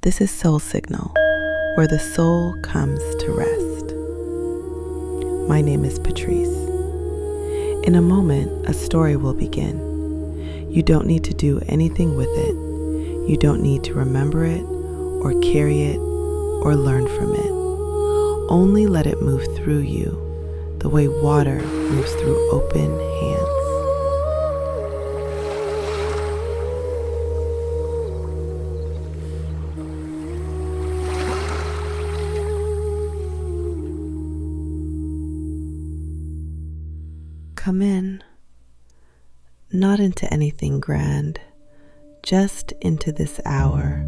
This is Soul Signal, where the soul comes to rest. My name is Patrice. In a moment, a story will begin. You don't need to do anything with it. You don't need to remember it, or carry it, or learn from it. Only let it move through you, the way water moves through open hands. Come in, not into anything grand, just into this hour,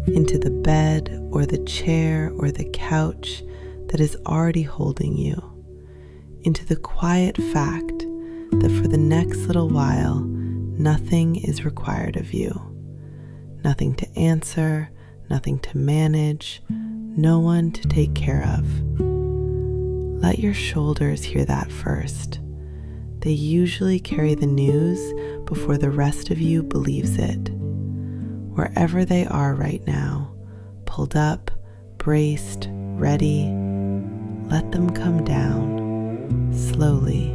into the bed or the chair or the couch that is already holding you, into the quiet fact that for the next little while, nothing is required of you. Nothing to answer, nothing to manage, no one to take care of. Let your shoulders hear that first. They usually carry the news before the rest of you believes it. Wherever they are right now, pulled up, braced, ready, let them come down, slowly,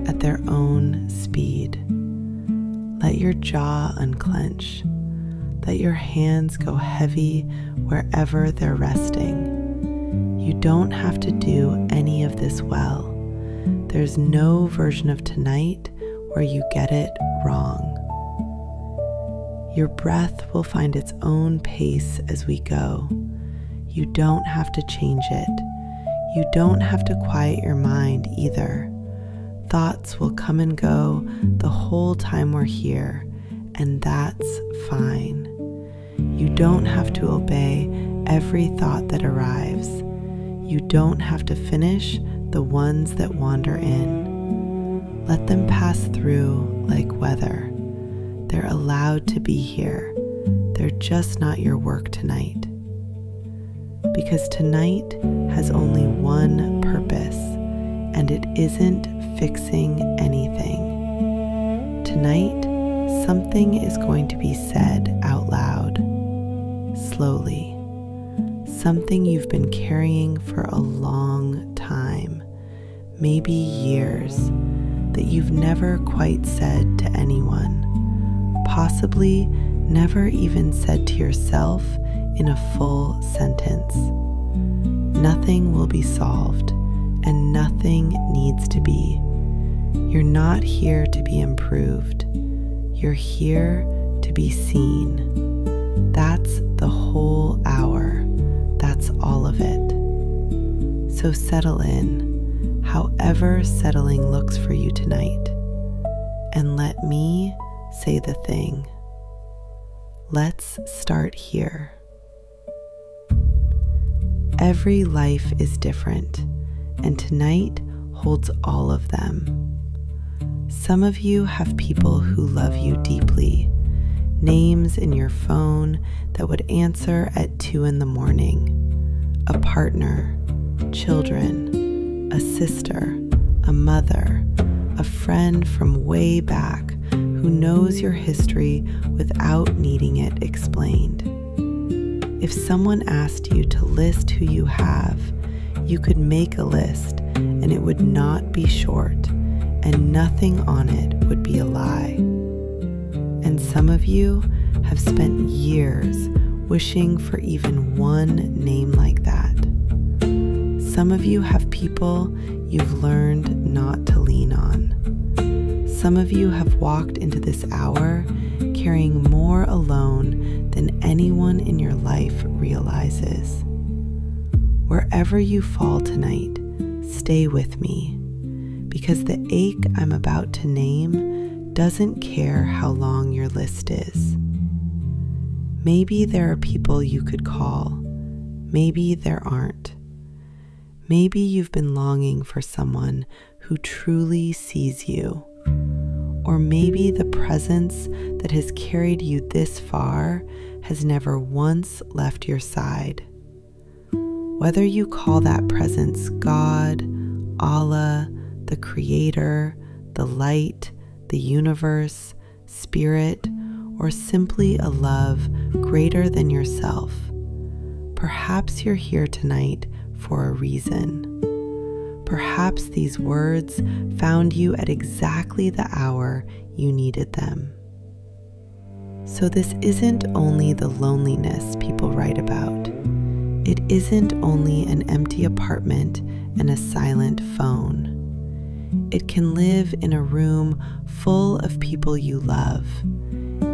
at their own speed. Let your jaw unclench. Let your hands go heavy wherever they're resting. You don't have to do any of this well. There's no version of tonight where you get it wrong. Your breath will find its own pace as we go. You don't have to change it. You don't have to quiet your mind either. Thoughts will come and go the whole time we're here, and that's fine. You don't have to obey every thought that arrives. You don't have to finish the ones that wander in. Let them pass through like weather. They're allowed to be here. They're just not your work tonight. Because tonight has only one purpose, and it isn't fixing anything. Tonight, something is going to be said out loud, slowly. Something you've been carrying for a long time, maybe years, that you've never quite said to anyone, possibly never even said to yourself in a full sentence. Nothing will be solved, and nothing needs to be. You're not here to be improved. You're here to be seen. That's the whole hour. That's all of it. So settle in, however settling looks for you tonight, and let me say the thing. Let's start here. Every life is different, and tonight holds all of them. Some of you have people who love you deeply, names in your phone that would answer at 2 a.m, a partner, children, a sister, a mother, a friend from way back who knows your history without needing it explained. If someone asked you to list who you have, you could make a list and it would not be short, and nothing on it would be a lie. And some of you have spent years wishing for even one name like that. Some of you have people you've learned not to lean on. Some of you have walked into this hour carrying more alone than anyone in your life realizes. Wherever you fall tonight, stay with me, because the ache I'm about to name doesn't care how long your list is. Maybe there are people you could call. Maybe there aren't. Maybe you've been longing for someone who truly sees you. Or maybe the presence that has carried you this far has never once left your side. Whether you call that presence God, Allah, the Creator, the light, the universe, spirit, or simply a love greater than yourself, perhaps you're here tonight for a reason. Perhaps these words found you at exactly the hour you needed them. So this isn't only the loneliness people write about. It isn't only an empty apartment and a silent phone. It can live in a room full of people you love,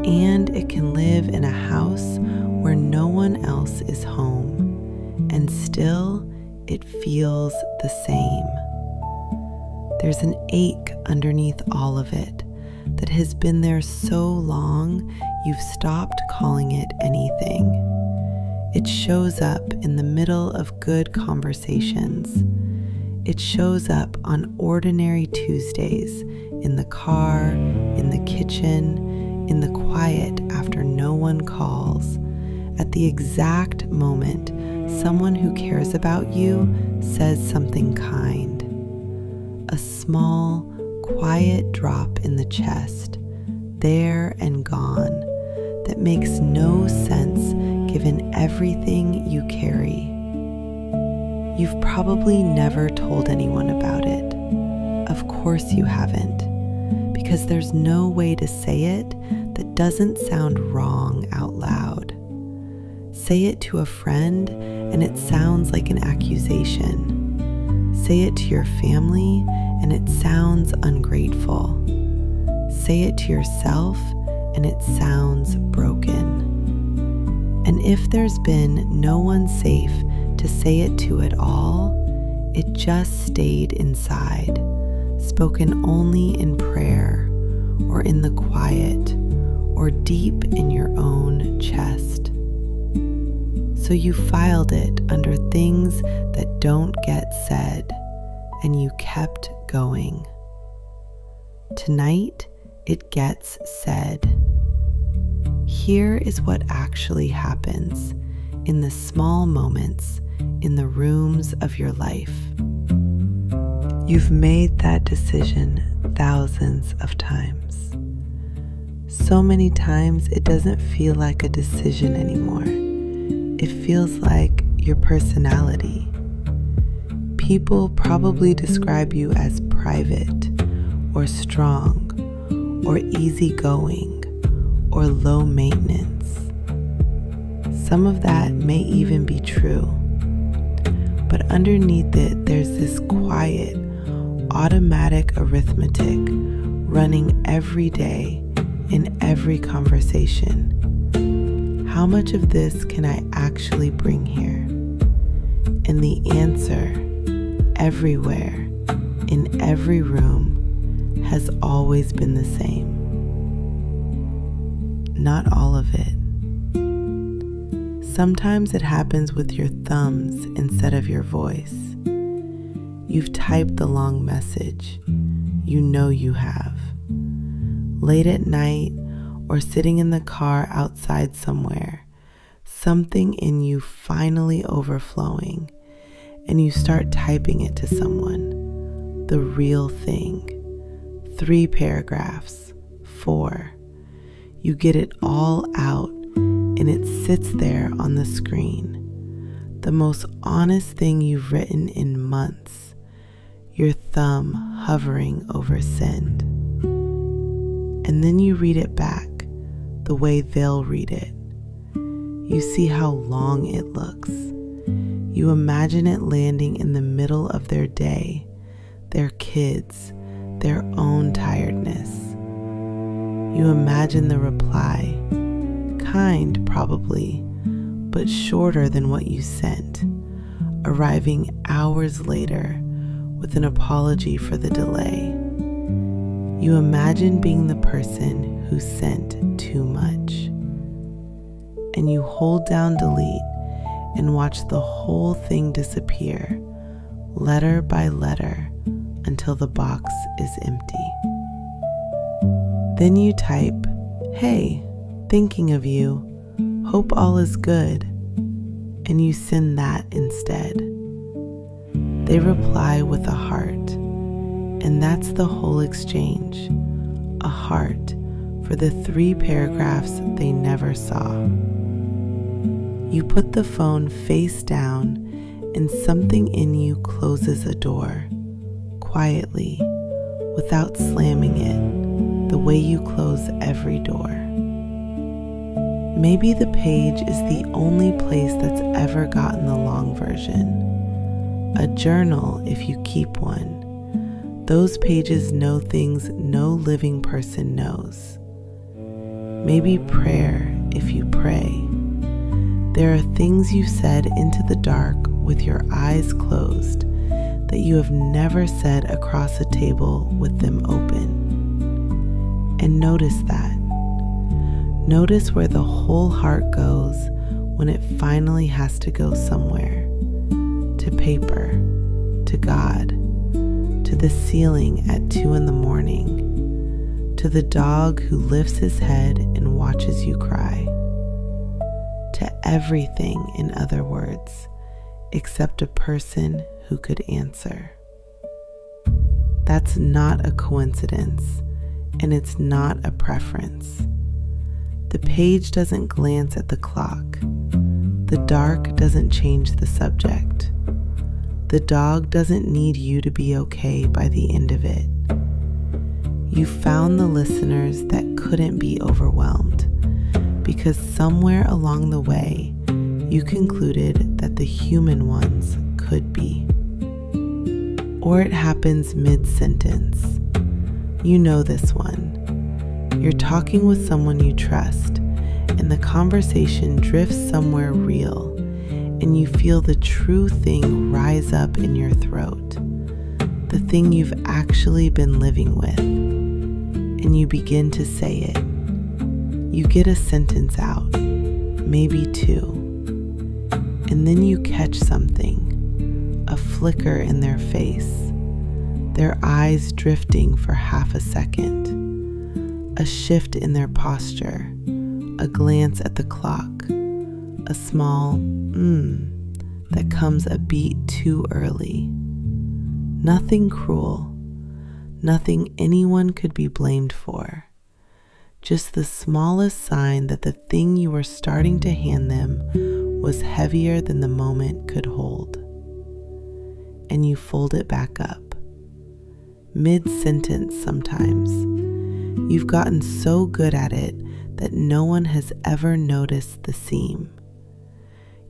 and it can live in a house where no one else is home, and still it feels the same. There's an ache underneath all of it that has been there so long you've stopped calling it anything. It shows up in the middle of good conversations. It shows up on ordinary Tuesdays, in the car, in the kitchen, in the quiet after no one calls, at the exact moment someone who cares about you says something kind. A small, quiet drop in the chest, there and gone, that makes no sense given everything you carry. You've probably never told anyone about it. Of course you haven't, because there's no way to say it that doesn't sound wrong out loud. Say it to a friend and it sounds like an accusation. Say it to your family and it sounds ungrateful. Say it to yourself and it sounds broken. And if there's been no one safe to say it to at all, it just stayed inside, spoken only in prayer, or in the quiet, or deep in your own chest. So you filed it under things that don't get said, and you kept going. Tonight, it gets said. Here is what actually happens in the small moments in the rooms of your life. You've made that decision thousands of times. So many times it doesn't feel like a decision anymore. It feels like your personality. People probably describe you as private, or strong, or easygoing, or low maintenance. Some of that may even be true. But underneath it, there's this quiet, automatic arithmetic running every day in every conversation. How much of this can I actually bring here? And the answer, everywhere, in every room, has always been the same. Not all of it. Sometimes it happens with your thumbs instead of your voice. You've typed the long message. You know you have. Late at night or sitting in the car outside somewhere, something in you finally overflowing, and you start typing it to someone. The real thing. 3 paragraphs, 4. You get it all out, and it sits there on the screen. The most honest thing you've written in months. Your thumb hovering over send. And then you read it back the way they'll read it. You see how long it looks. You imagine it landing in the middle of their day, their kids, their own tiredness. You imagine the reply, kind probably, but shorter than what you sent, arriving hours later with an apology for the delay. You imagine being the person who sent too much. And you hold down delete and watch the whole thing disappear, letter by letter, until the box is empty. Then you type, "Hey, thinking of you, hope all is good," and you send that instead. They reply with a heart, and that's the whole exchange, a heart for the 3 paragraphs they never saw. You put the phone face down, and something in you closes a door, quietly, without slamming it, the way you close every door. Maybe the page is the only place that's ever gotten the long version. A journal, if you keep one. Those pages know things no living person knows. Maybe prayer, if you pray. There are things you said into the dark with your eyes closed that you have never said across a table with them open. And notice that. Notice where the whole heart goes when it finally has to go somewhere. To paper, to God, to the ceiling at 2 a.m, to the dog who lifts his head and watches you cry. To everything, in other words, except a person who could answer. That's not a coincidence, and it's not a preference. The page doesn't glance at the clock. The dark doesn't change the subject. The dog doesn't need you to be okay by the end of it. You found the listeners that couldn't be overwhelmed because somewhere along the way, you concluded that the human ones could be. Or it happens mid-sentence. You know this one. You're talking with someone you trust, and the conversation drifts somewhere real, and you feel the true thing rise up in your throat, the thing you've actually been living with, and you begin to say it. You get a sentence out, maybe 2, and then you catch something, a flicker in their face, their eyes drifting for half a second, a shift in their posture, a glance at the clock, a small that comes a beat too early. Nothing cruel, nothing anyone could be blamed for. Just the smallest sign that the thing you were starting to hand them was heavier than the moment could hold. And you fold it back up. Mid-sentence sometimes. You've gotten so good at it that no one has ever noticed the seam.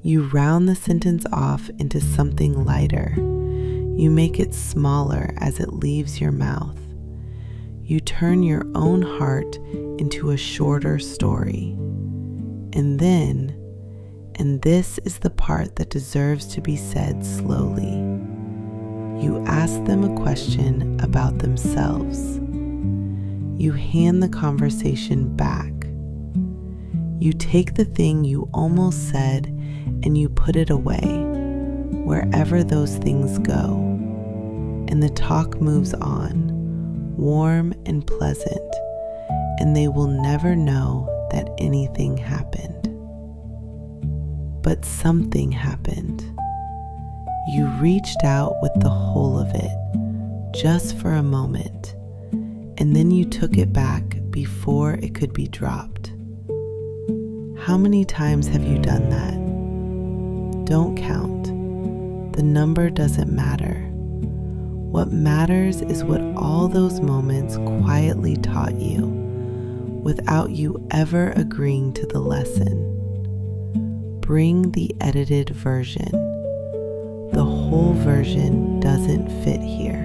You round the sentence off into something lighter. You make it smaller as it leaves your mouth. You turn your own heart into a shorter story. And then, and this is the part that deserves to be said slowly, you ask them a question about themselves. You hand the conversation back. You take the thing you almost said and you put it away, wherever those things go. And the talk moves on, warm and pleasant, and they will never know that anything happened. But something happened. You reached out with the whole of it, just for a moment, and then you took it back before it could be dropped. How many times have you done that? Don't count. The number doesn't matter. What matters is what all those moments quietly taught you, without you ever agreeing to the lesson. Bring the edited version. The whole version doesn't fit here.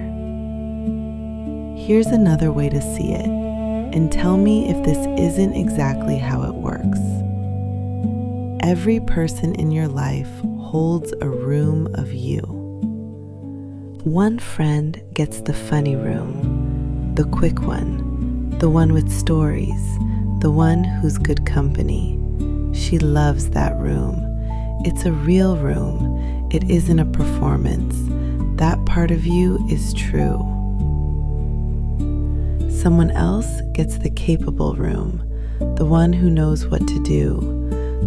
Here's another way to see it, and tell me if this isn't exactly how it works. Every person in your life holds a room of you. One friend gets the funny room, the quick one, the one with stories, the one who's good company. She loves that room. It's a real room. It isn't a performance. That part of you is true. Someone else gets the capable room, the one who knows what to do,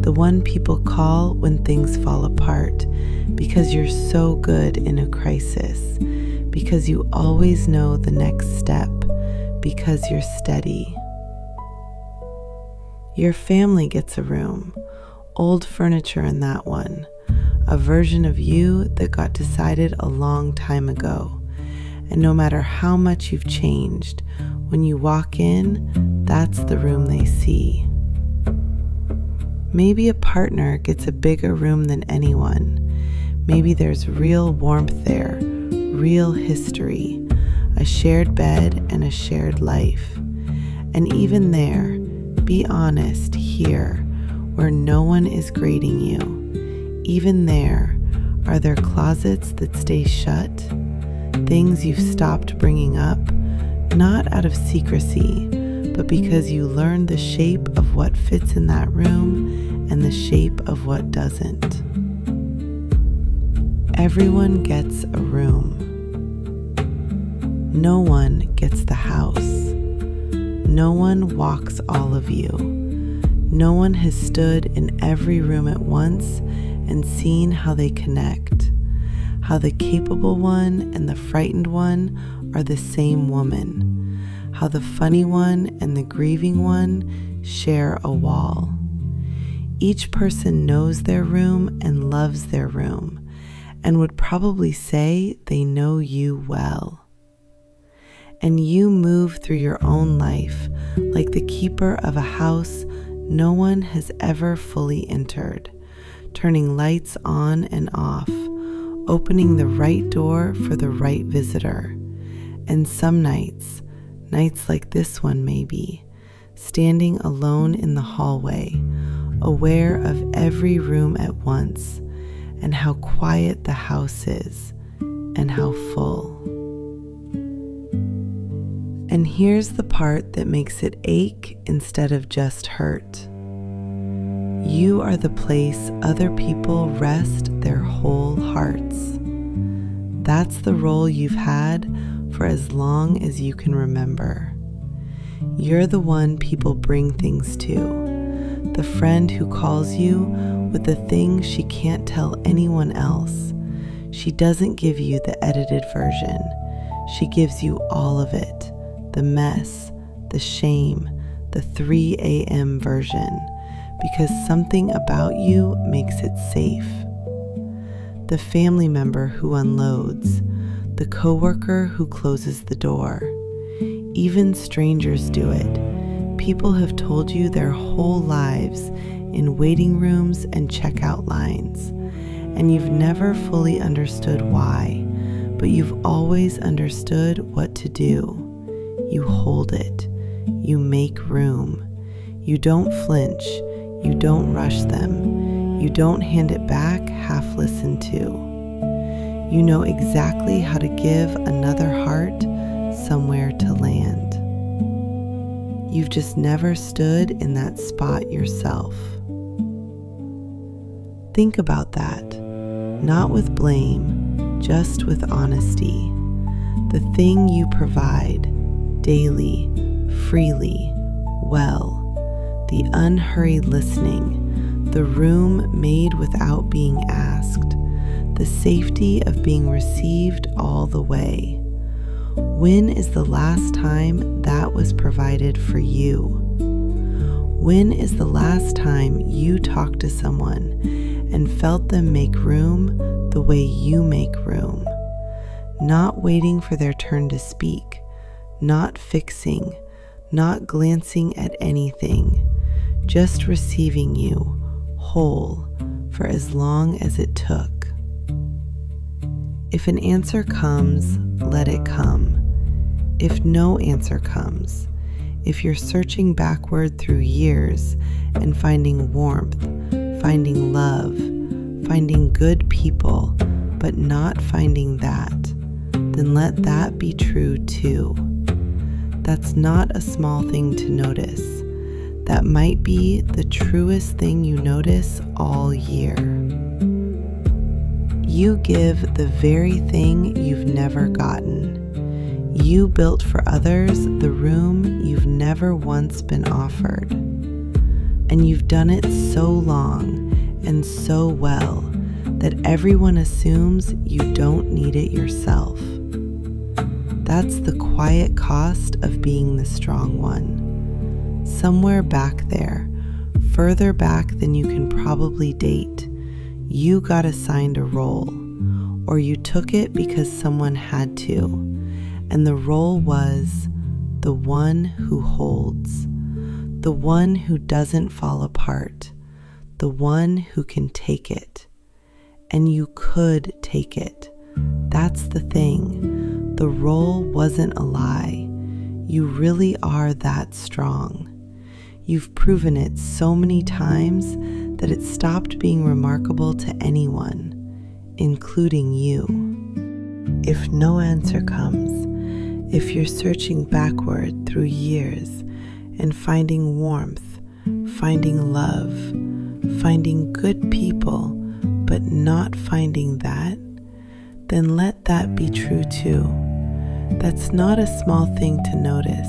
the one people call when things fall apart, because you're so good in a crisis, because you always know the next step, because you're steady. Your family gets a room, old furniture in that one, a version of you that got decided a long time ago. And no matter how much you've changed, when you walk in, that's the room they see. Maybe a partner gets a bigger room than anyone. Maybe there's real warmth there, real history, a shared bed and a shared life. And even there, be honest here, where no one is grading you. Even there, are there closets that stay shut? Things you've stopped bringing up, not out of secrecy, but because you learned the shape of what fits in that room and the shape of what doesn't. Everyone gets a room. No one gets the house. No one walks all of you. No one has stood in every room at once and seen how they connect, how the capable one and the frightened one are the same woman, how the funny one and the grieving one share a wall. Each person knows their room and loves their room, and would probably say they know you well. And you move through your own life like the keeper of a house no one has ever fully entered, turning lights on and off, opening the right door for the right visitor. And some nights like this one maybe, standing alone in the hallway, aware of every room at once, and how quiet the house is, and how full. And here's the part that makes it ache instead of just hurt. You are the place other people rest their whole hearts. That's the role you've had for as long as you can remember. You're the one people bring things to, the friend who calls you with the things she can't tell anyone else. She doesn't give you the edited version. She gives you all of it. The mess, the shame, the 3 a.m. version, because something about you makes it safe. The family member who unloads, the coworker who closes the door. Even strangers do it. People have told you their whole lives in waiting rooms and checkout lines, and you've never fully understood why, but you've always understood what to do. You hold it. You make room. You don't flinch. You don't rush them. You don't hand it back half listened to. You know exactly how to give another heart somewhere to land. You've just never stood in that spot yourself. Think about that, not with blame, just with honesty. The thing you provide, daily, freely, well, the unhurried listening, the room made without being asked, the safety of being received all the way. When is the last time that was provided for you? When is the last time you talked to someone and felt them make room the way you make room? Not waiting for their turn to speak, not fixing, not glancing at anything, just receiving you, whole, for as long as it took. If an answer comes, let it come. If no answer comes, if you're searching backward through years and finding warmth, finding love, finding good people, but not finding that, then let that be true too. That's not a small thing to notice. That might be the truest thing you notice all year. You give the very thing you've never gotten. You built for others the room you've never once been offered. And you've done it so long and so well that everyone assumes you don't need it yourself. That's the quiet cost of being the strong one. Somewhere back there, further back than you can probably date, you got assigned a role, or you took it because someone had to, and the role was the one who holds, the one who doesn't fall apart, the one who can take it. And you could take it. That's the thing. The role wasn't a lie. You really are that strong. You've proven it so many times that it stopped being remarkable to anyone, including you. If no answer comes, if you're searching backward through years and finding warmth, finding love, finding good people, but not finding that, then let that be true too. That's not a small thing to notice.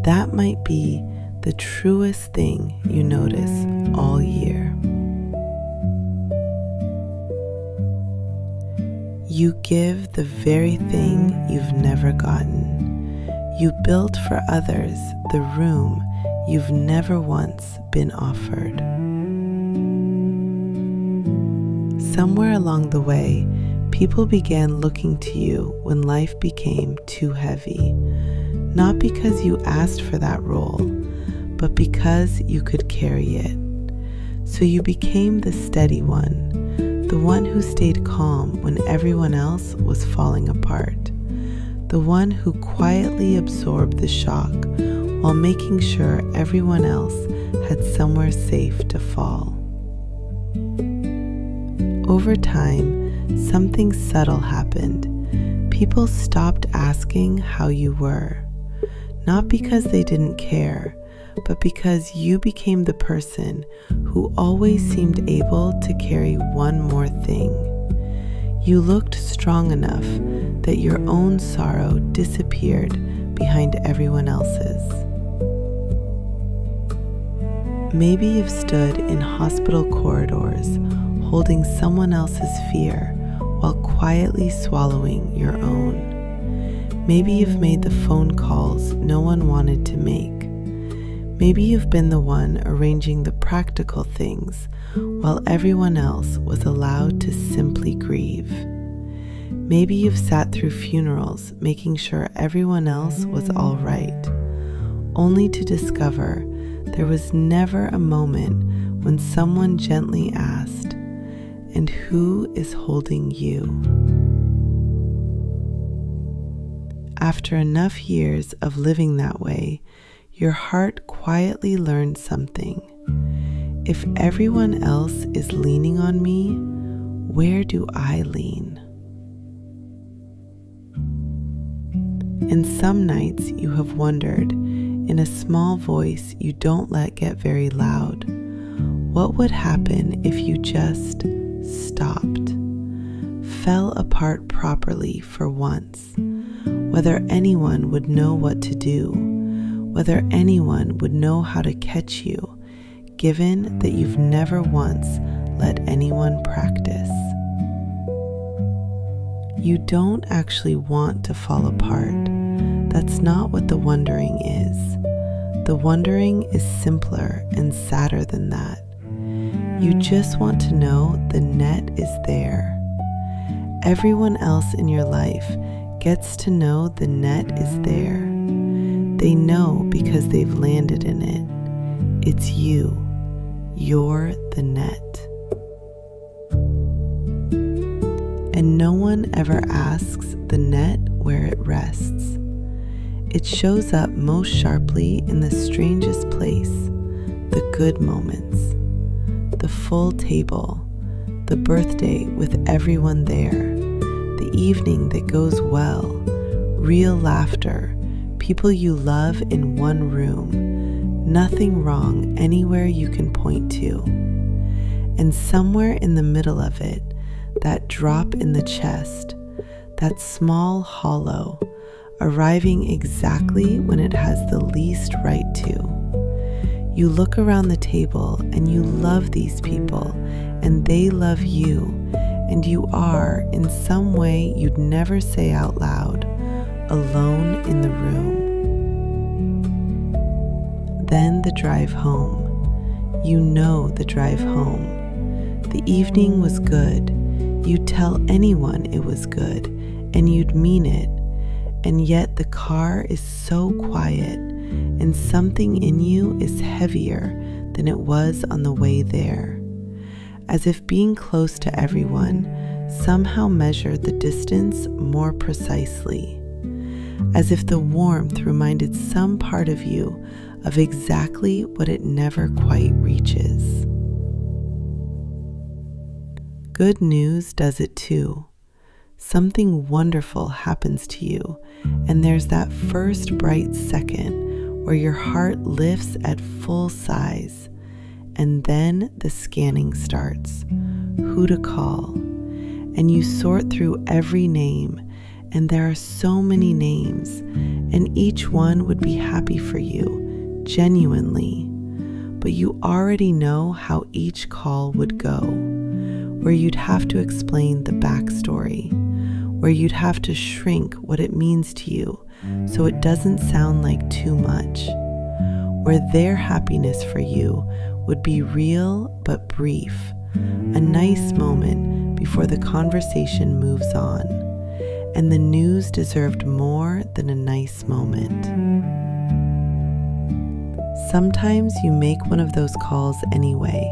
That might be the truest thing you notice all year. You give the very thing you've never gotten. You built for others the room you've never once been offered. Somewhere along the way, people began looking to you when life became too heavy, not because you asked for that role, but because you could carry it. So you became the steady one, the one who stayed calm when everyone else was falling apart, the one who quietly absorbed the shock while making sure everyone else had somewhere safe to fall. Over time, something subtle happened. People stopped asking how you were, not because they didn't care, but because you became the person who always seemed able to carry one more thing. You looked strong enough that your own sorrow disappeared behind everyone else's. Maybe you've stood in hospital corridors holding someone else's fear while quietly swallowing your own. Maybe you've made the phone calls no one wanted to make. Maybe you've been the one arranging the practical things while everyone else was allowed to simply grieve. Maybe you've sat through funerals making sure everyone else was all right, only to discover there was never a moment when someone gently asked, "And who is holding you?" After enough years of living that way, your heart quietly learned something. If everyone else is leaning on me, where do I lean? And some nights you have wondered, in a small voice you don't let get very loud, what would happen if you just stopped, fell apart properly for once, whether anyone would know what to do, whether anyone would know how to catch you, given that you've never once let anyone practice. You don't actually want to fall apart. That's not what the wondering is. The wondering is simpler and sadder than that. You just want to know the net is there. Everyone else in your life gets to know the net is there. They know because they've landed in it. It's you. You're the net. And no one ever asks the net where it rests. It shows up most sharply in the strangest place, the good moments, the full table, the birthday with everyone there, the evening that goes well, real laughter, people you love in one room, nothing wrong anywhere you can point to. And somewhere in the middle of it, that drop in the chest, that small hollow, arriving exactly when it has the least right to. You look around the table and you love these people and they love you, and you are, in some way you'd never say out loud, alone in the room. Then the drive home. You know the drive home. The evening was good. You'd tell anyone it was good, and you'd mean it. And yet the car is so quiet, and something in you is heavier than it was on the way there. As if being close to everyone somehow measured the distance more precisely. As if the warmth reminded some part of you of exactly what it never quite reaches. Good news does it too. Something wonderful happens to you, and there's that first bright second where your heart lifts at full size, and then the scanning starts. Who to call? And you sort through every name, and there are so many names, and each one would be happy for you, genuinely. But you already know how each call would go, where you'd have to explain the backstory, where you'd have to shrink what it means to you so it doesn't sound like too much, where their happiness for you would be real but brief, a nice moment before the conversation moves on, and the news deserved more than a nice moment. Sometimes you make one of those calls anyway,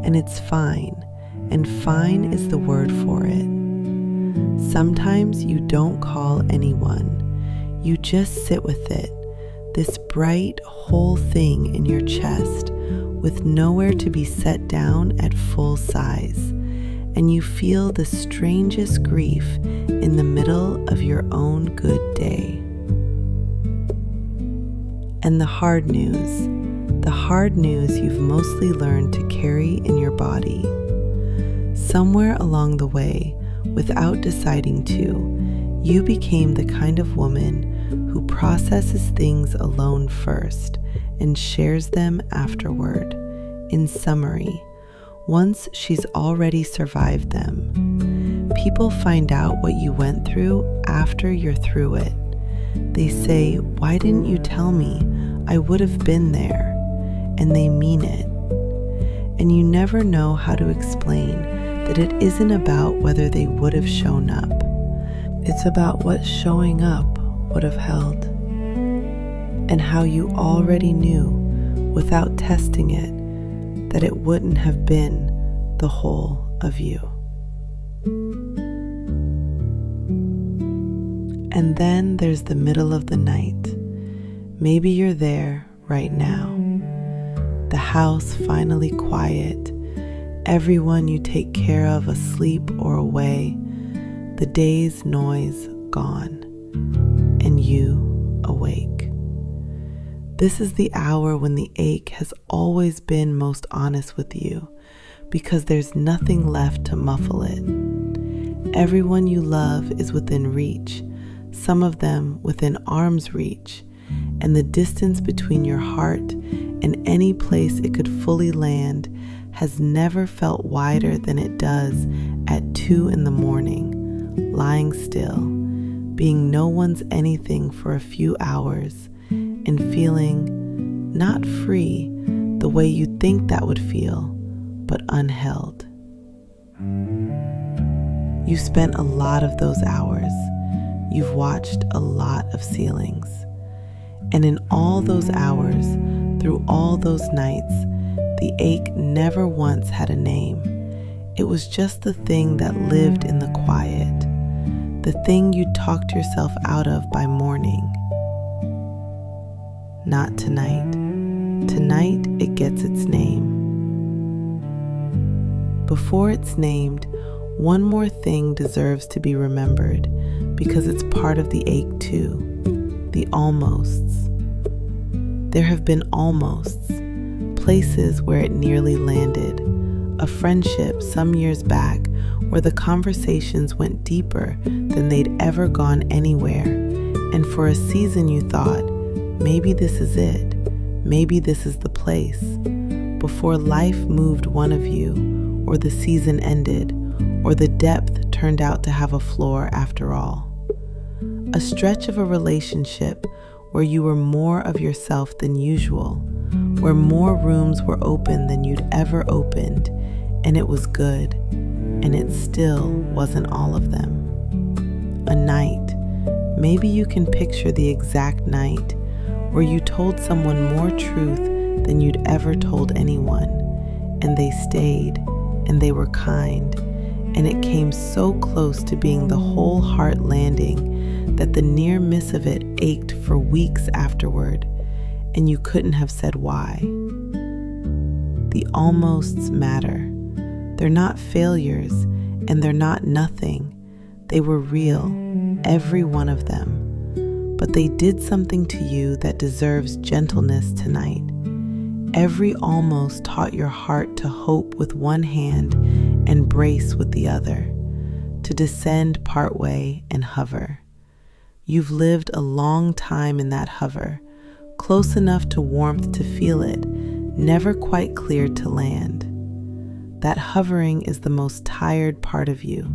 and it's fine, and fine is the word for it. Sometimes you don't call anyone. You just sit with it, this bright whole thing in your chest with nowhere to be set down at full size, and you feel the strangest grief in the middle of your own good day. And the hard news you've mostly learned to carry in your body. Somewhere along the way, without deciding to, you became the kind of woman who processes things alone first and shares them afterward. In summary, once she's already survived them. People find out what you went through after you're through it. They say, "Why didn't you tell me? I would have been there." And they mean it. And you never know how to explain that it isn't about whether they would have shown up. It's about what showing up would have held, and how you already knew without testing it that it wouldn't have been the whole of you. And then there's the middle of the night. Maybe you're there right now. The house finally quiet, everyone you take care of asleep or away, the day's noise gone, and you awake. This is the hour when the ache has always been most honest with you, because there's nothing left to muffle it. Everyone you love is within reach, some of them within arm's reach, and the distance between your heart and any place it could fully land has never felt wider than it does at 2 a.m, lying still, being no one's anything for a few hours, and feeling not free the way you think that would feel, but unheld. You spent a lot of those hours. You've watched a lot of ceilings. And in all those hours, through all those nights, the ache never once had a name. It was just the thing that lived in the quiet, the thing you talked yourself out of by morning. Not tonight. Tonight it gets its name. Before it's named, one more thing deserves to be remembered because it's part of the ache too. The almosts. There have been almosts, places where it nearly landed, a friendship some years back where the conversations went deeper than they'd ever gone anywhere, and for a season you thought, maybe this is it, maybe this is the place, before life moved one of you, or the season ended, or the depth turned out to have a floor after all. A stretch of a relationship where you were more of yourself than usual, where more rooms were open than you'd ever opened, and it was good, and it still wasn't all of them. A night, maybe you can picture the exact night, where you told someone more truth than you'd ever told anyone, and they stayed, and they were kind, and it came so close to being the whole heart landing that the near miss of it ached for weeks afterward, and you couldn't have said why. The almosts matter. They're not failures, and they're not nothing. They were real, every one of them. But they did something to you that deserves gentleness tonight. Every almost taught your heart to hope with one hand and brace with the other, to descend partway and hover. You've lived a long time in that hover, close enough to warmth to feel it, never quite cleared to land. That hovering is the most tired part of you,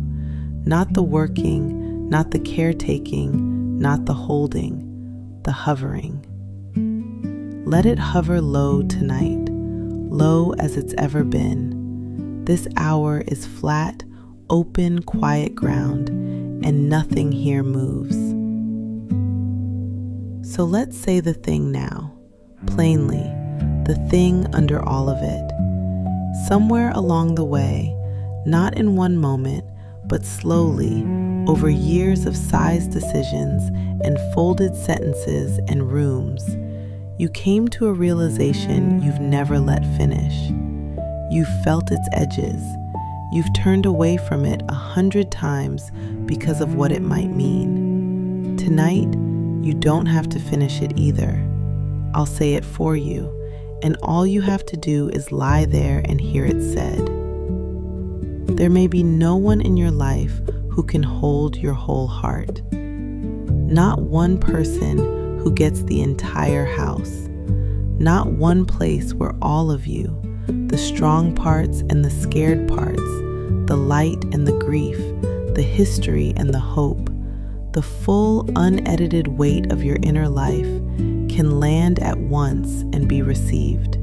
not the working, not the caretaking, not the holding, the hovering. Let it hover low tonight, low as it's ever been. This hour is flat, open, quiet ground, and nothing here moves. So let's say the thing now, plainly, the thing under all of it. Somewhere along the way, not in one moment, but slowly, over years of size decisions and folded sentences and rooms, you came to a realization you've never let finish. You've felt its edges. You've turned away from it 100 times because of what it might mean. Tonight, you don't have to finish it either. I'll say it for you, and all you have to do is lie there and hear it said. There may be no one in your life who can hold your whole heart. Not one person who gets the entire house. Not one place where all of you, the strong parts and the scared parts, the light and the grief, the history and the hope, the full unedited weight of your inner life can land at once and be received.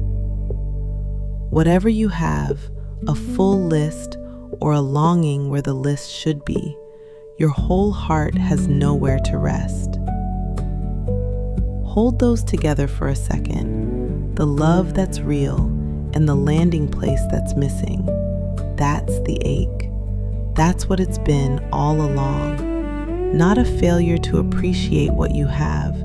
Whatever you have, a full list or a longing where the list should be, your whole heart has nowhere to rest. Hold those together for a second. The love that's real and the landing place that's missing. That's the ache. That's what it's been all along. Not a failure to appreciate what you have,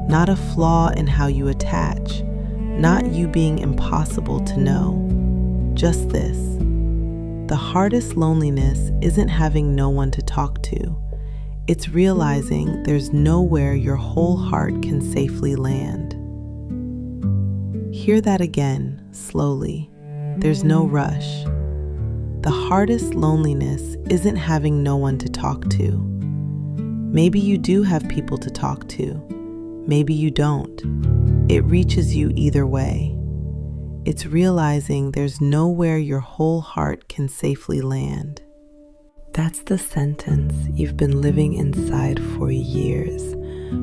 not a flaw in how you attach, not you being impossible to know. Just this. The hardest loneliness isn't having no one to talk to. It's realizing there's nowhere your whole heart can safely land. Hear that again, slowly. There's no rush. The hardest loneliness isn't having no one to talk to. Maybe you do have people to talk to. Maybe you don't. It reaches you either way. It's realizing there's nowhere your whole heart can safely land. That's the sentence you've been living inside for years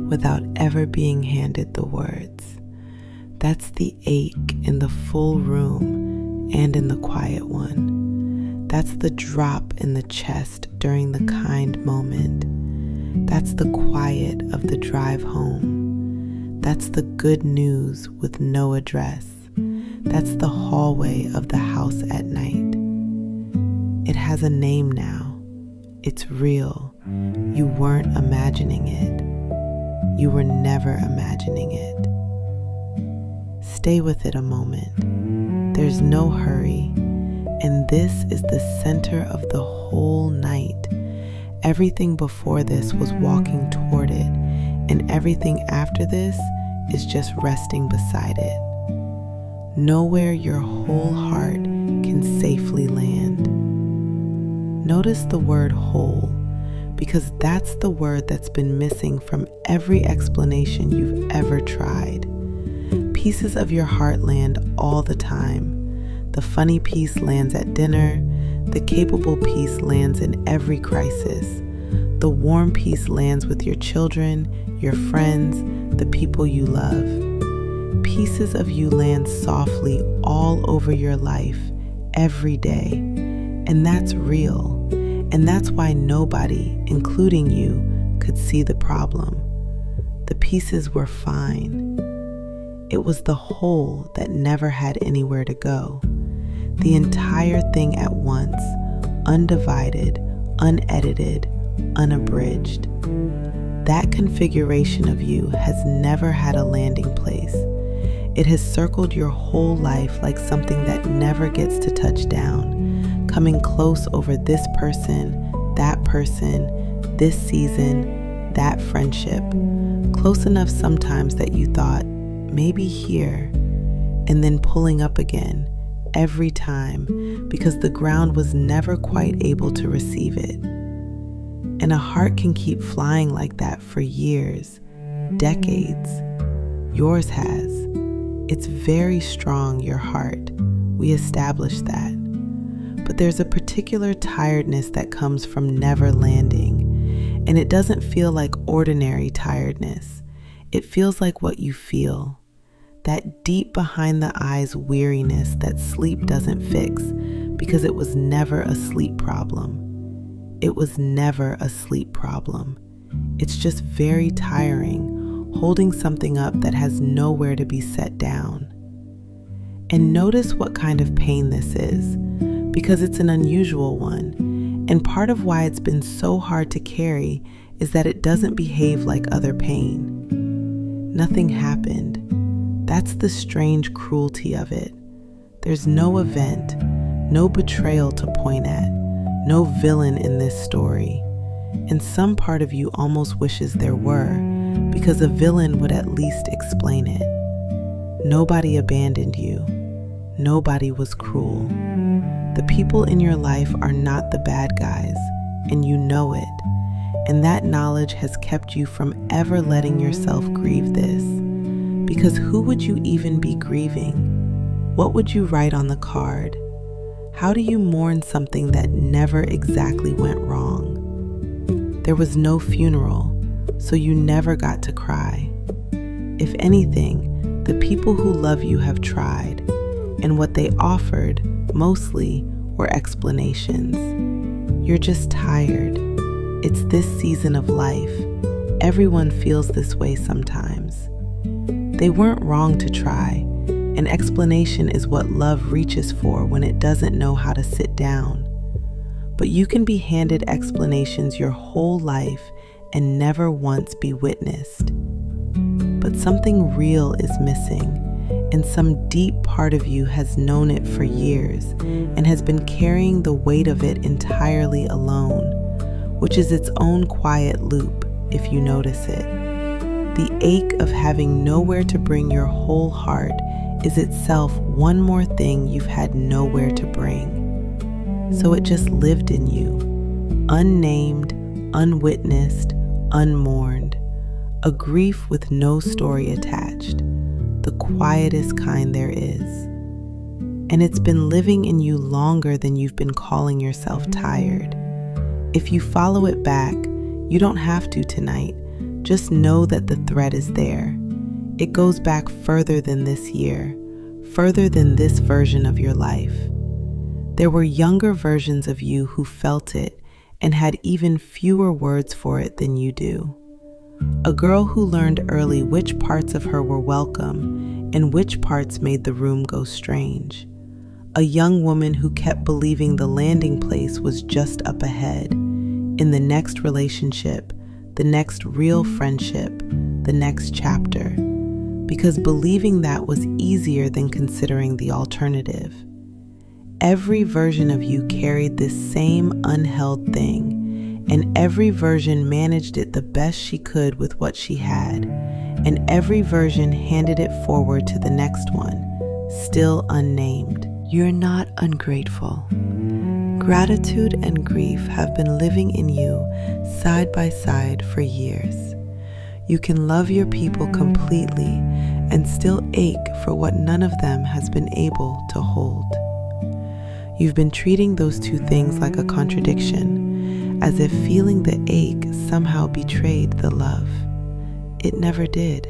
without ever being handed the words. That's the ache in the full room and in the quiet one. That's the drop in the chest during the kind moment. That's the quiet of the drive home. That's the good news with no address. That's the hallway of the house at night. It has a name now. It's real. You weren't imagining it. You were never imagining it. Stay with it a moment. There's no hurry. And this is the center of the whole night. Everything before this was walking toward it, and everything after this is just resting beside it. Nowhere your whole heart can safely land. Notice the word whole, because that's the word that's been missing from every explanation you've ever tried. Pieces of your heart land all the time. The funny piece lands at dinner. The capable piece lands in every crisis. The warm piece lands with your children, your friends, the people you love. Pieces of you land softly all over your life every day, and that's real. And that's why nobody, including you, could see the problem. The pieces were fine. It was the whole that never had anywhere to go. The entire thing at once, undivided, unedited, unabridged. That configuration of you has never had a landing place. It has circled your whole life like something that never gets to touch down, coming close over this person, this season, that friendship, close enough sometimes that you thought, maybe here, and then pulling up again every time because the ground was never quite able to receive it. And a heart can keep flying like that for years, decades. Yours has. It's very strong, your heart. We established that. But there's a particular tiredness that comes from never landing, and it doesn't feel like ordinary tiredness. It feels like what you feel, that deep behind the eyes weariness that sleep doesn't fix because it was never a sleep problem. It was never a sleep problem. It's just very tiring, holding something up that has nowhere to be set down. And notice what kind of pain this is, because it's an unusual one, and part of why it's been so hard to carry is that it doesn't behave like other pain. Nothing happened. That's the strange cruelty of it. There's no event, no betrayal to point at, no villain in this story. And some part of you almost wishes there were, because a villain would at least explain it. Nobody abandoned you. Nobody was cruel. The people in your life are not the bad guys, and you know it. And that knowledge has kept you from ever letting yourself grieve this. Because who would you even be grieving? What would you write on the card? How do you mourn something that never exactly went wrong? There was no funeral, so you never got to cry. If anything, the people who love you have tried, and what they offered, mostly, were explanations. You're just tired. It's this season of life. Everyone feels this way sometimes. They weren't wrong to try. An explanation is what love reaches for when it doesn't know how to sit down. But you can be handed explanations your whole life and never once be witnessed. But something real is missing, and some deep part of you has known it for years and has been carrying the weight of it entirely alone, which is its own quiet loop, if you notice it. The ache of having nowhere to bring your whole heart is itself one more thing you've had nowhere to bring. So it just lived in you, unnamed, unwitnessed, unmourned, a grief with no story attached, the quietest kind there is. And it's been living in you longer than you've been calling yourself tired. If you follow it back, you don't have to tonight. Just know that the thread is there. It goes back further than this year, further than this version of your life. There were younger versions of you who felt it and had even fewer words for it than you do. A girl who learned early which parts of her were welcome and which parts made the room go strange. A young woman who kept believing the landing place was just up ahead, in the next relationship, the next real friendship, the next chapter, because believing that was easier than considering the alternative. Every version of you carried this same unheld thing, and every version managed it the best she could with what she had, and every version handed it forward to the next one, still unnamed. You're not ungrateful. Gratitude and grief have been living in you side by side for years. You can love your people completely and still ache for what none of them has been able to hold. You've been treating those two things like a contradiction, as if feeling the ache somehow betrayed the love. It never did.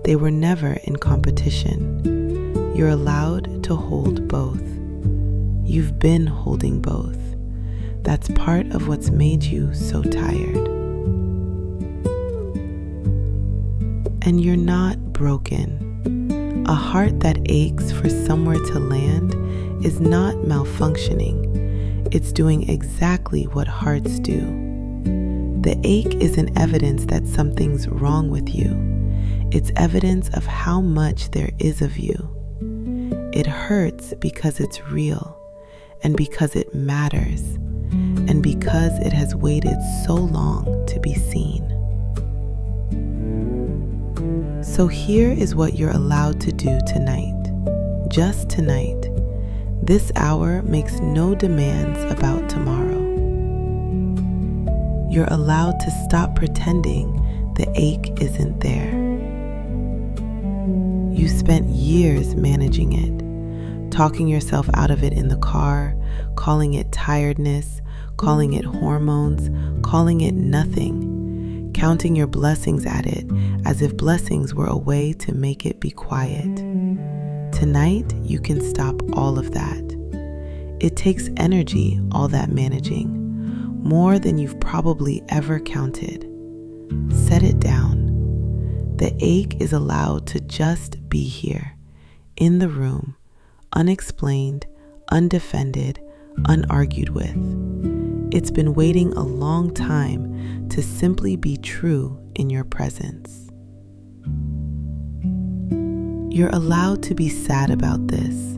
They were never in competition. You're allowed to hold both. You've been holding both. That's part of what's made you so tired. And you're not broken. A heart that aches for somewhere to land is not malfunctioning. It's doing exactly what hearts do. The ache isn't evidence that something's wrong with you. It's evidence of how much there is of you. It hurts because it's real, and because it matters, and because it has waited so long to be seen. So here is what you're allowed to do tonight. Just tonight. This hour makes no demands about tomorrow. You're allowed to stop pretending the ache isn't there. You spent years managing it, talking yourself out of it in the car, calling it tiredness, calling it hormones, calling it nothing, counting your blessings at it as if blessings were a way to make it be quiet. Tonight, you can stop all of that. It takes energy, all that managing, more than you've probably ever counted. Set it down. The ache is allowed to just be here, in the room, unexplained, undefended, unargued with. It's been waiting a long time to simply be true in your presence. You're allowed to be sad about this,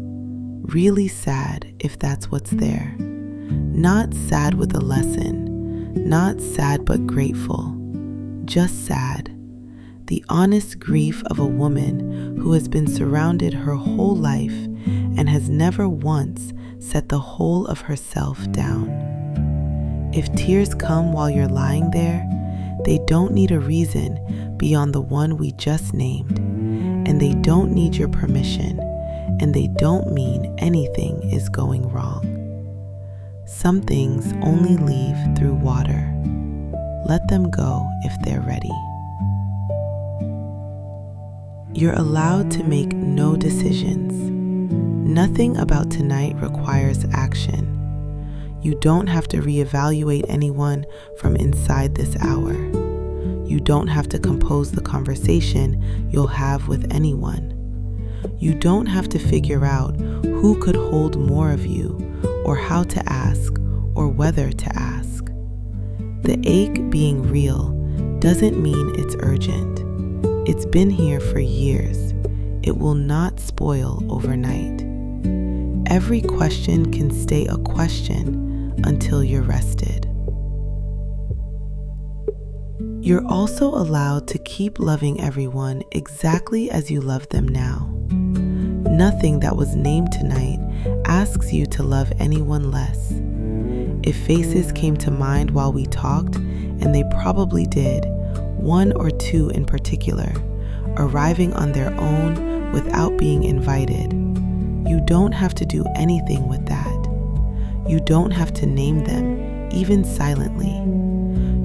really sad if that's what's there. Not sad with a lesson, not sad but grateful, just sad. The honest grief of a woman who has been surrounded her whole life and has never once set the whole of herself down. If tears come while you're lying there, they don't need a reason beyond the one we just named, and they don't need your permission, and they don't mean anything is going wrong. Some things only leave through water. Let them go if they're ready. You're allowed to make no decisions. Nothing about tonight requires action. You don't have to reevaluate anyone from inside this hour. You don't have to compose the conversation you'll have with anyone. You don't have to figure out who could hold more of you, or how to ask, or whether to ask. The ache being real doesn't mean it's urgent. It's been here for years. It will not spoil overnight. Every question can stay a question until you're rested. You're also allowed to keep loving everyone exactly as you love them now. Nothing that was named tonight asks you to love anyone less. If faces came to mind while we talked, and they probably did, one or two in particular, arriving on their own without being invited, you don't have to do anything with that. You don't have to name them, even silently.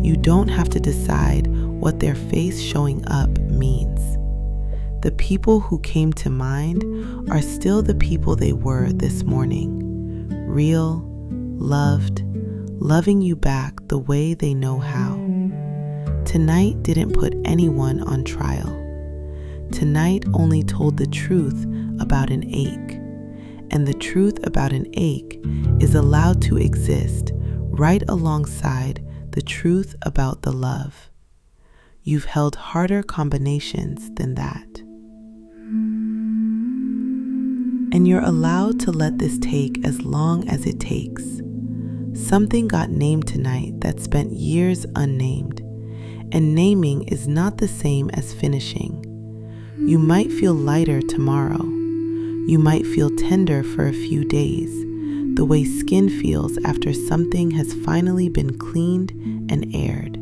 You don't have to decide what their face showing up means. The people who came to mind are still the people they were this morning. Real, loved, loving you back the way they know how. Tonight didn't put anyone on trial. Tonight only told the truth about an ache. And the truth about an ache is allowed to exist right alongside the truth about the love. You've held harder combinations than that. And you're allowed to let this take as long as it takes. Something got named tonight that spent years unnamed, and naming is not the same as finishing. You might feel lighter tomorrow. You might feel tender for a few days, the way skin feels after something has finally been cleaned and aired.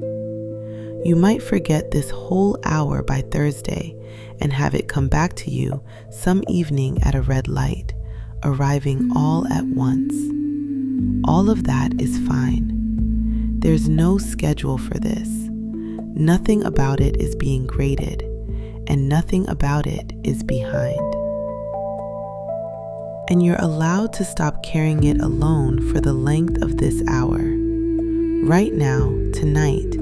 You might forget this whole hour by Thursday and have it come back to you some evening at a red light, arriving all at once. All of that is fine. There's no schedule for this. Nothing about it is being graded, and nothing about it is behind. And you're allowed to stop carrying it alone for the length of this hour. Right now, tonight,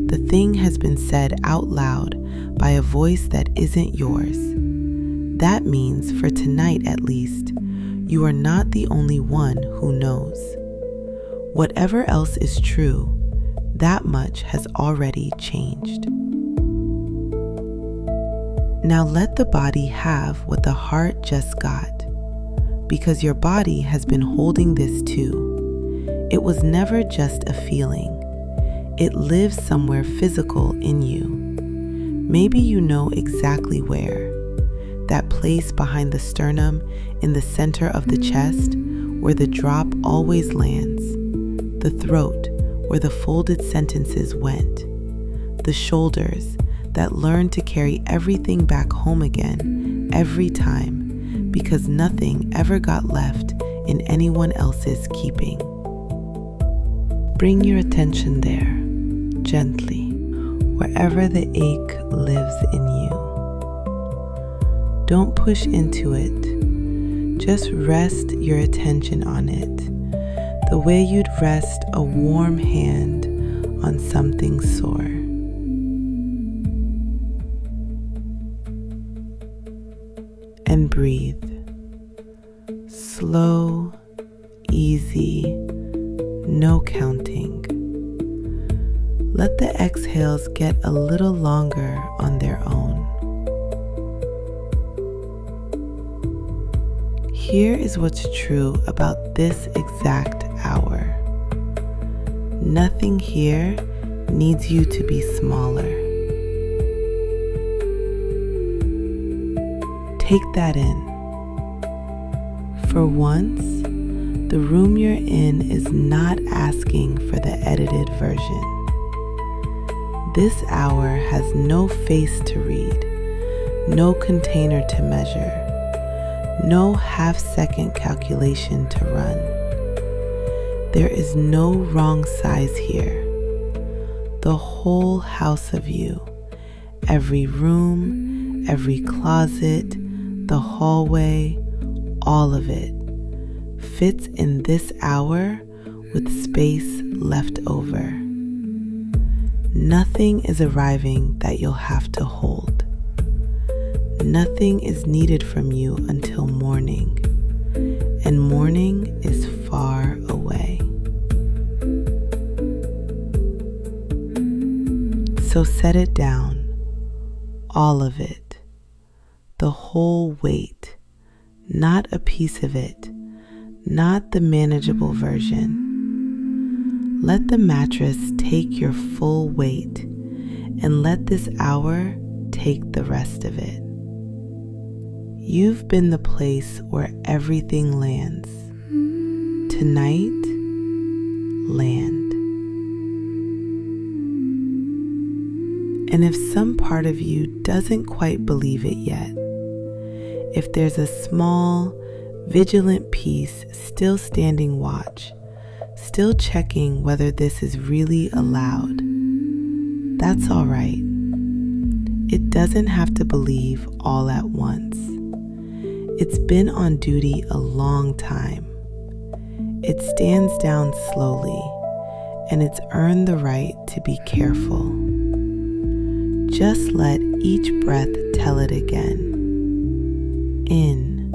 the thing has been said out loud by a voice that isn't yours. That means, for tonight at least, you are not the only one who knows. Whatever else is true, that much has already changed. Now let the body have what the heart just got, because your body has been holding this too. It was never just a feeling. It lives somewhere physical in you. Maybe you know exactly where. That place behind the sternum in the center of the chest where the drop always lands. The throat where the folded sentences went. The shoulders that learn to carry everything back home again every time because nothing ever got left in anyone else's keeping. Bring your attention there, gently, wherever the ache lives in you. Don't push into it. Just rest your attention on it, the way you'd rest a warm hand on something sore. And breathe. Slow, easy, no counting. Let the exhales get a little longer on their own. Here is what's true about this exact hour. Nothing here needs you to be smaller. Take that in. For once, the room you're in is not asking for the edited version. This hour has no face to read, no container to measure, no half-second calculation to run. There is no wrong size here. The whole house of you, every room, every closet, the hallway, all of it, fits in this hour with space left over. Nothing is arriving that you'll have to hold. Nothing is needed from you until morning, and morning is far away. So set it down, all of it, the whole weight, not a piece of it, not the manageable version. Let the mattress take your full weight, and let this hour take the rest of it. You've been the place where everything lands. Tonight, land. And if some part of you doesn't quite believe it yet, if there's a small, vigilant piece still standing watch, still checking whether this is really allowed, that's all right. It doesn't have to believe all at once. It's been on duty a long time. It stands down slowly, and it's earned the right to be careful. Just let each breath tell it again. In,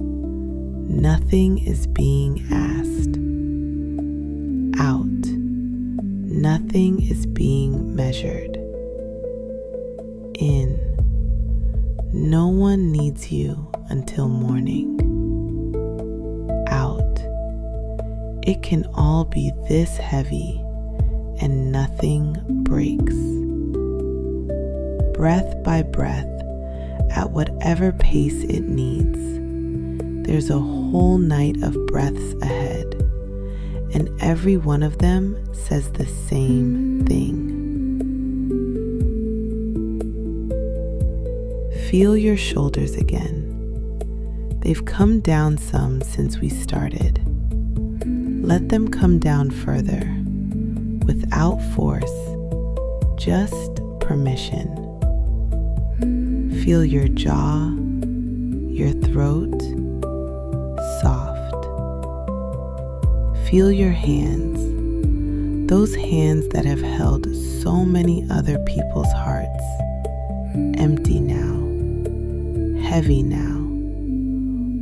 nothing is being asked. Out, nothing is being measured. In, no one needs you until morning. Out, it can all be this heavy and nothing breaks. Breath by breath, at whatever pace it needs. There's a whole night of breaths ahead, and every one of them says the same thing. Feel your shoulders again. They've come down some since we started. Let them come down further, without force, just permission. Feel your jaw, your throat, soft. Feel your hands, those hands that have held so many other people's hearts, empty now, heavy now,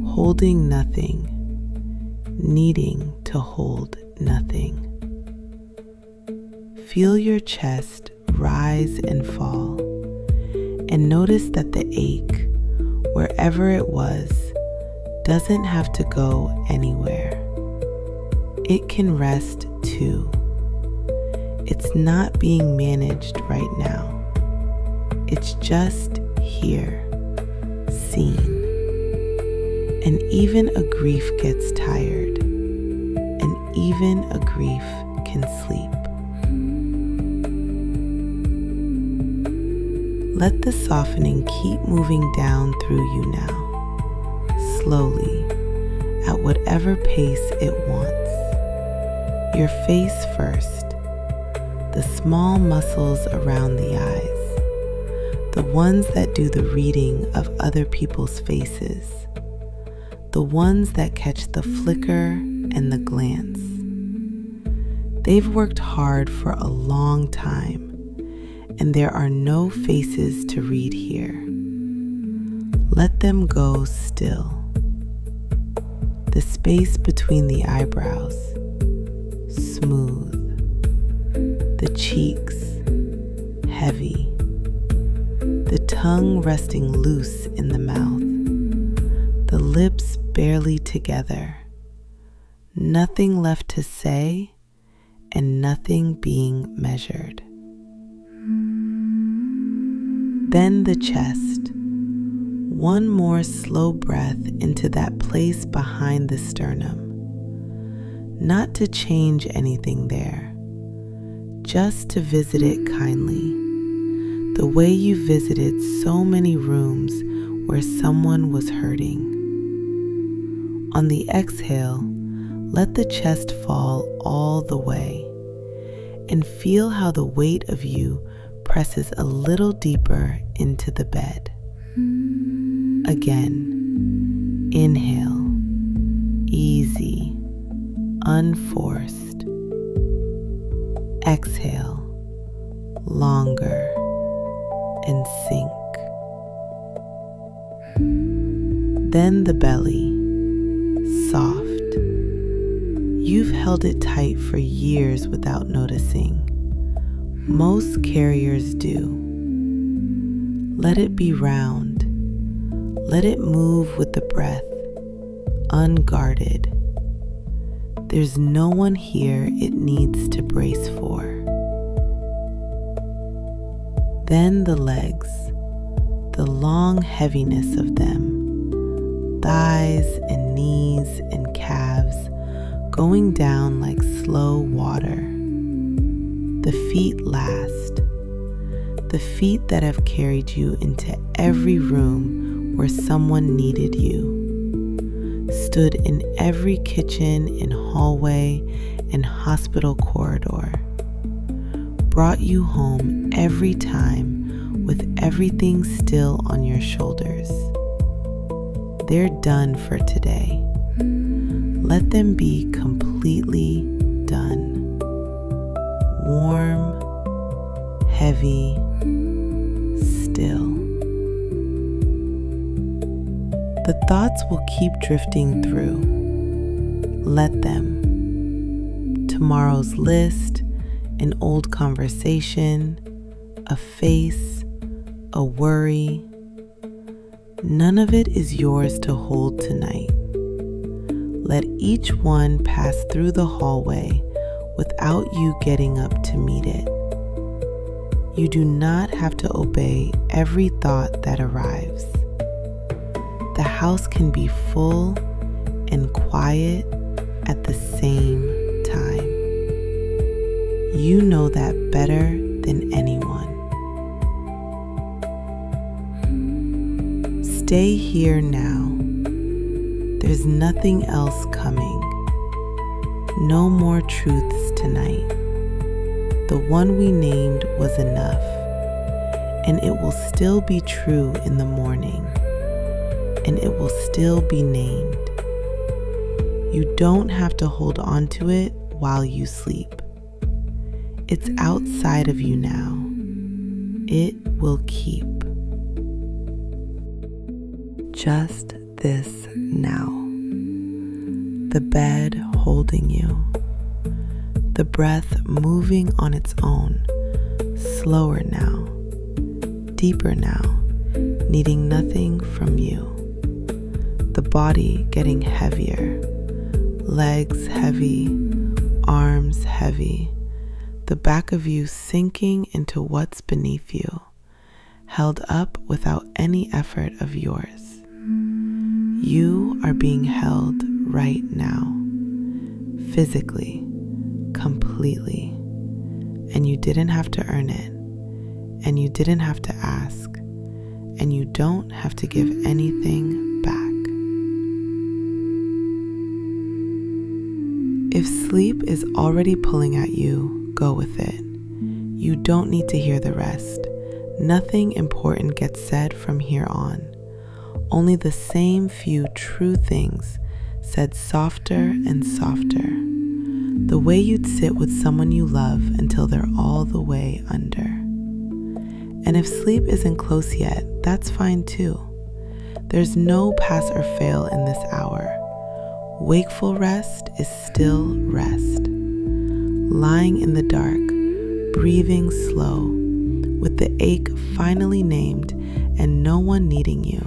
holding nothing, needing to hold nothing. Feel your chest rise and fall, and notice that the ache, wherever it was, doesn't have to go anywhere. It can rest too. It's not being managed right now. It's just here, seen. And even a grief gets tired, and even a grief can sleep. Let the softening keep moving down through you now, slowly, at whatever pace it wants. Your face first, the small muscles around the eyes, the ones that do the reading of other people's faces, the ones that catch the flicker and the glance. They've worked hard for a long time, and there are no faces to read here. Let them go still. The space between the eyebrows, smooth. The cheeks, heavy. The tongue resting loose in the mouth. The lips barely together. Nothing left to say, and nothing being measured. Then the chest. One more slow breath into that place behind the sternum. Not to change anything there, just to visit it kindly, the way you visited so many rooms where someone was hurting. On the exhale, let the chest fall all the way, and feel how the weight of you presses a little deeper into the bed. Again, inhale, easy, unforced. Exhale, longer, and sink. Then the belly, soft. You've held it tight for years without noticing. Most carriers do. Let it be round. Let it move with the breath, unguarded. There's no one here it needs to brace for. Then the legs, the long heaviness of them, thighs and knees and calves going down like slow water. The feet last, the feet that have carried you into every room where someone needed you, stood in every kitchen and hallway and hospital corridor, brought you home every time with everything still on your shoulders. They're done for today. Let them be completely done. Warm, heavy, still. The thoughts will keep drifting through. Let them. Tomorrow's list, an old conversation, a face, a worry. None of it is yours to hold tonight. Let each one pass through the hallway without you getting up to meet it. You do not have to obey every thought that arrives. The house can be full and quiet at the same time. You know that better than anyone. Stay here now. There's nothing else coming. No more truths tonight. The one we named was enough, and it will still be true in the morning, and it will still be named. You don't have to hold on to it while you sleep. It's outside of you now. It will keep. Just this now. The bed holding you. The breath moving on its own, slower now, deeper now, needing nothing from you. The body getting heavier, legs heavy, arms heavy, the back of you sinking into what's beneath you, held up without any effort of yours. You are being held right now, physically, completely, and you didn't have to earn it, and you didn't have to ask, and you don't have to give anything back. If sleep is already pulling at you, go with it. You don't need to hear the rest. Nothing important gets said from here on. Only the same few true things said softer and softer. The way you'd sit with someone you love until they're all the way under. And if sleep isn't close yet, that's fine too. There's no pass or fail in this hour. Wakeful rest is still rest. Lying in the dark, breathing slow, with the ache finally named and no one needing you.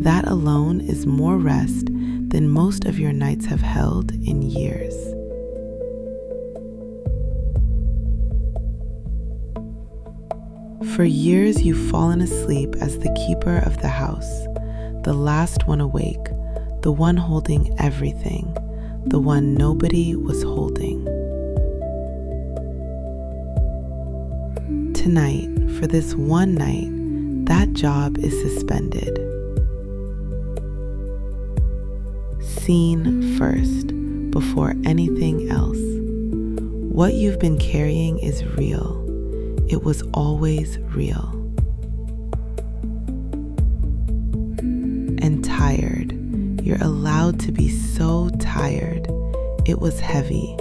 That alone is more rest than most of your nights have held in years. For years you've fallen asleep as the keeper of the house, the last one awake, the one holding everything, the one nobody was holding. Tonight, for this one night, that job is suspended. Seen first, before anything else. What you've been carrying is real. It was always real. And tired. You're allowed to be so tired. It was heavy.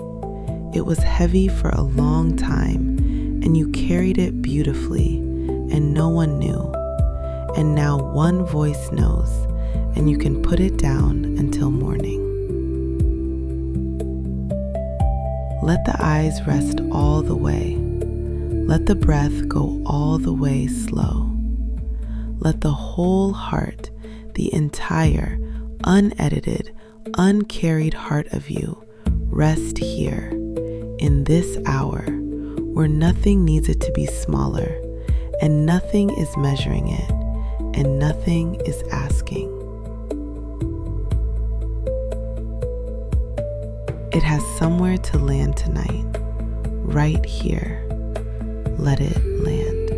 It was heavy for a long time, and you carried it beautifully, and no one knew. And now one voice knows, and you can put it down until morning. Let the eyes rest all the way. Let the breath go all the way slow. Let the whole heart, the entire, unedited, uncarried heart of you rest here, in this hour, where nothing needs it to be smaller, and nothing is measuring it, and nothing is asking. It has somewhere to land tonight, right here. Let it land.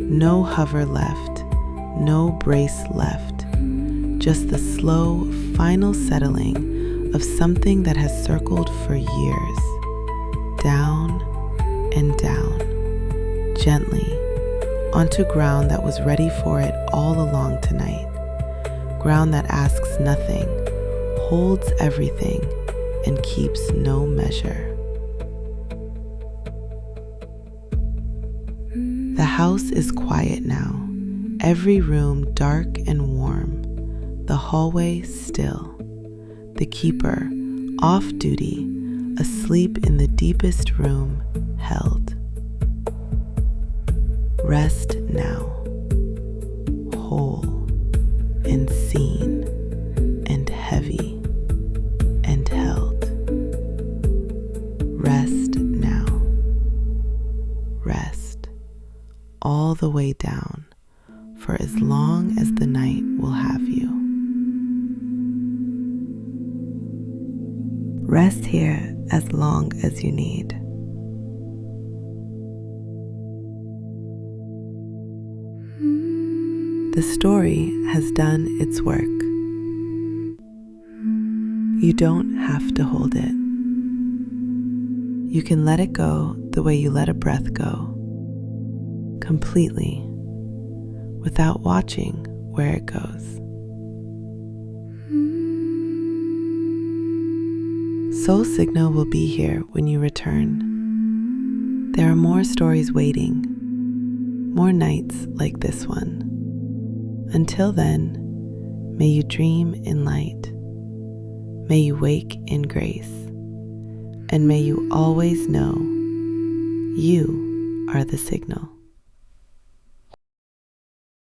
No hover left, no brace left, just the slow, final settling of something that has circled for years, down and down, gently, onto ground that was ready for it all along tonight, ground that asks nothing, holds everything, and keeps no measure. The house is quiet now, every room dark and warm, the hallway still. The keeper, off duty, asleep in the deepest room, held. Rest now, whole and seen and heavy and held. Rest now, rest all the way down for as long as the night will have you. Rest here as long as you need. The story has done its work. You don't have to hold it. You can let it go the way you let a breath go, completely, without watching where it goes. Soul Signal will be here when you return. There are more stories waiting, more nights like this one. Until then, may you dream in light, may you wake in grace, and may you always know you are the signal.